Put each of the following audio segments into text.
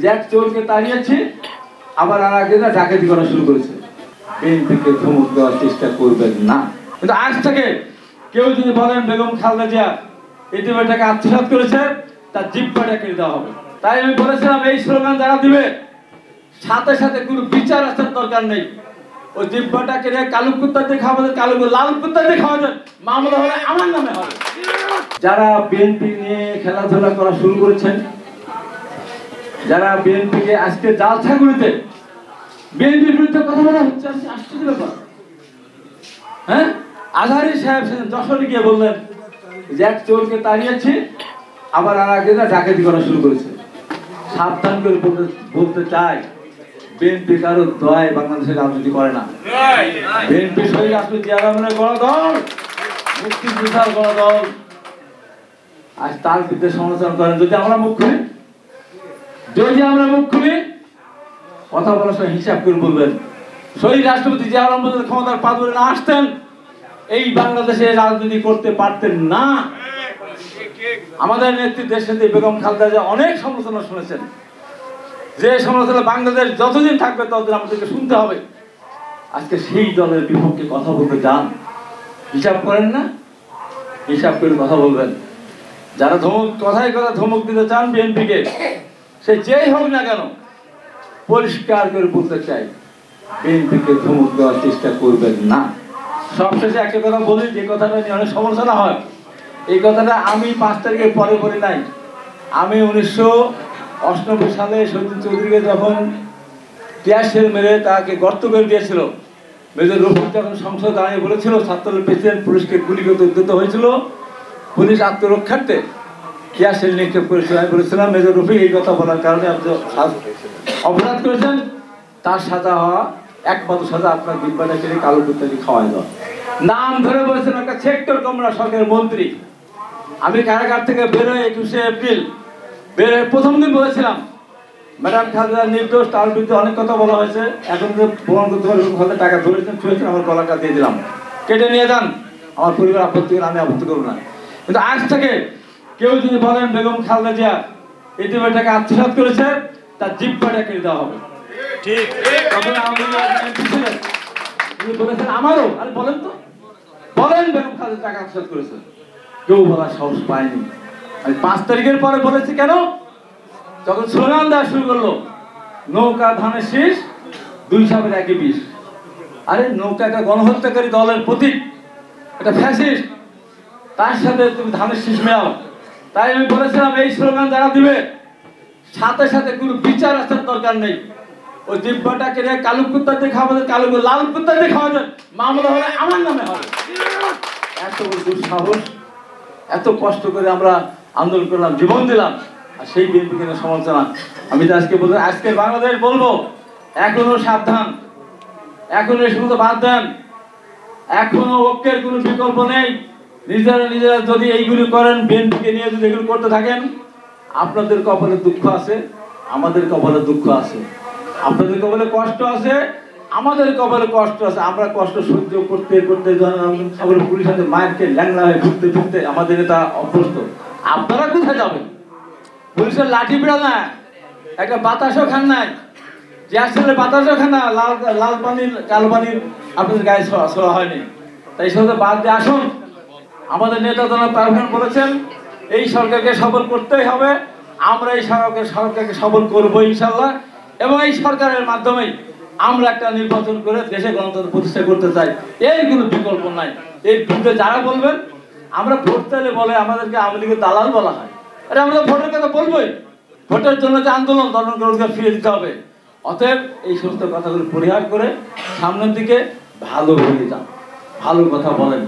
যে এক চোরকে তাড়িয়েছি, আবার আর একদিন ডাকাতি করা শুরু করেছে। বিএনপিকে ধমক দেওয়ার চেষ্টা করবেন না। কিন্তু আজ থেকে কেউ যদি বলেন বেগম খালেদা জিয়া ইতিমধ্যে আত্মসাৎ করেছে, তার জিহ্বাটা কেটে দেওয়া হবে। তাই আমি বলেছিলাম, এই স্লোগান যারা দিবে সাথে সাথে কোনো বিচার আসার দরকার নেই। ওই জিহ্বাটা কেটে কালো কুত্তা দিয়ে খাওয়া যায়, কালো লাল কুত্তা দিয়ে খাওয়া যায়, মামলা হলে আমার নামে হবে। যারা বিএনপি নিয়ে খেলাধুলা করা শুরু করেছেন, যারা বিএনপিকে আজকে জালছাগুড়িতে বিএনপির বিরুদ্ধে কথা বলা হচ্ছে, আশ্চর্য ব্যাপার। হ্যাঁ, আজহারী সাহেব যশোরে গিয়ে বললেন যে এক চোরকে তাড়িয়েছি, আবার আর একদিন ডাকাতি করা শুরু করেছে। সাবধান করে বলতে চাই, বিএনপি কারো দয় বাংলাদেশের রাজনীতি করে না। বিএনপি শহীদ রাষ্ট্রপতি জিয়া রহমানের গণ দল, মুক্তিযোদ্ধার গণ দল। আজ তার বিরুদ্ধে সমালোচনা করেন। যদি আমরা মুখ খুলি, কথা বলার সময় হিসাব করে বলবেন। শহীদ রাষ্ট্রপতি জিয়া রহমান ক্ষমতার পাদরে না আসতেন, এই বাংলাদেশে রাজনীতি করতে পারতেন না। আমাদের নেত্রী দেশনেত্রী বেগম খালেদা জিয়া অনেক সমালোচনা শুনেছেন, যে সমালোচনা বাংলাদেশ যতদিন থাকবে ততদিন আমাদেরকে শুনতে হবে। আজকে সেই দলের বিপক্ষে কথা বলতে যান, হিসাব করেন না, হিসাব করে কথা বলবেন। যারা কথায় কথা ধমক দিতে চান বিএনপিকে, সে যেই হোক না কেন, পরিষ্কার করে বলতে চাই, বিএনপিকে ধমক দেওয়ার চেষ্টা করবেন না। সবশেষে একটা কথা বলি, যে কথাটা নিয়ে অনেক সমালোচনা হয়, এই কথাটা আমি 5 তারিখের পরে বলি নাই। আমি 1998 সালে শহীদ চৌধুরীকে যখন টিয়ারশেল মেরে তাকে গর্ত করে দিয়েছিল, মেজর রফিক যখন সংসদ দাঁড়িয়ে বলেছিল ছাত্রলীগ প্রেসিডেন্ট পুলিশকে গুলি করতে উদ্যত হয়েছিল, পুলিশ আত্মরক্ষার্থে টিয়ারশেল নিক্ষেপ করেছিল, আমি বলেছিলাম মেজর রফিক এই কথা বলার কারণে আপনি অপরাধ করেছেন, তার সাজা হওয়া একমাত্র সাজা আপনার জিহ্বাটা কেটে কালো কুত্তাকে খাওয়াই দেওয়া। নাম ধরে বলেছেন একটা সেক্টর কমরা সরকারের মন্ত্রী। আমি কারাগার থেকে বেরোয় 21শে এপ্রিল বেরোয় প্রথম দিন বলেছিলাম ম্যাডাম খালেদা নির্দোষ, তার বিরুদ্ধে অনেক কথা বলা হয়েছে, এখন যে প্রমাণ করতে পারে হয়তো টাকা ধরেছেন ছুঁয়েছেন, আমার গলাটা দিয়ে দিলাম, কেটে নিয়ে যান, আমার পরিবার আপত্তি করে, আমি আপত্তি করবো না। কিন্তু আজ থেকে কেউ যদি বলেন বেগম খালেদা জিয়া ইতিমধ্যে আত্মসাৎ করেছে, তার জিহ্বাটা কেটে দেওয়া হবে। ঠিক তখন তিনি বলেছেন আমারও, আরে বলেন তো, বলেন বেগম খালেদা টাকা আত্মসাৎ করেছে, কেউ বলার সাহস পায়নি। আমি 5 তারিখের পরে বলেছি কেন, যখন স্লোগান দেওয়া শুরু করলো নৌকা ধানের শীষ 2 সাপের 1 বিষ। আরে নৌকা একটা গণহত্যাকারী দলের প্রতীক, এটা ফ্যাসিস্ট, তার সাথে তুমি ধানের শীষ মেলাও। তাই আমি বলেছিলাম, এই স্লোগান যারা দিবে সাথে সাথে কোনো বিচার আসার দরকার নেই। ওই জিহ্বাটা কেটে কালো কুত্তা দিয়ে খাওয়া যায়, কালো লাল কুত্তা দিয়ে খাওয়া যায়, মামলা হলে আমার নামে হবে। এত বড় দুঃসাহস, এত কষ্ট করে আমরা আন্দোলন করলাম, জীবন দিলাম, আর সেই বিএনপিকে সমালোচনা। আমি তো আজকে বলবো, আজকে বাংলাদেশ বলবো এখনো সাবধান, এখনো এই সমস্ত বাদ দেন, এখনো ঐক্যের কোনো বিকল্প নেই। নিজেরা যদি এইগুলি করেন, বিএনপিকে নিয়ে যদি এগুলো করতে থাকেন, আপনাদের কপালে দুঃখ আছে, আমাদের কপালে দুঃখ আছে, আপনাদের কপালে কষ্ট আছে, আমাদের কপালে কষ্ট আছে। আমরা কষ্ট সহ্য করতে করতে যখন পুলিশ হাতে মায়েরকে ল্যাংলা হয়ে ঘুরতে ঘুরতে আমাদের নেতা অভ্যস্ত। আপনারা কোথায় যাবেন? পুলিশের লাঠি পিড়া না, একটা বাতাসও খান নাই, যে আসলে বাতাসও খান না, লাল পানির কালো পানির আপনাদের গায়ে ছোড়া হয়নি। তাই সাথে বাদ দিয়ে আসুন। আমাদের নেতা জনাব তারেক বলেছেন এই সরকারকে সফল করতেই হবে, আমরা এই সরকারকে সফল করবো ইনশাল্লাহ, এবং এই সরকারের মাধ্যমেই আমরা একটা নির্বাচন করে দেশে গণতন্ত্র প্রতিষ্ঠা করতে চাই, এর কোনো বিকল্প নাই। এর বিরুদ্ধে যারা বলবেন, আমরা ভোট চাইলে বলে আমাদেরকে আওয়ামী লীগের দালাল বলা হয়, আরে আমরা ভোটের কথা বলবোই, ভোটের জন্য যে আন্দোলন রোজগার ফিরে দিতে হবে। অতএব এই সমস্ত কথাগুলো পরিহার করে সামনের দিকে ভালো হয়ে যান, ভালো কথা বলেন।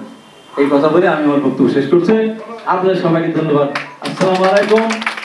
এই কথা বলে আমি আমার বক্তব্য শেষ করছি। আপনাদের সবাইকে ধন্যবাদ। আসসালামু আলাইকুম।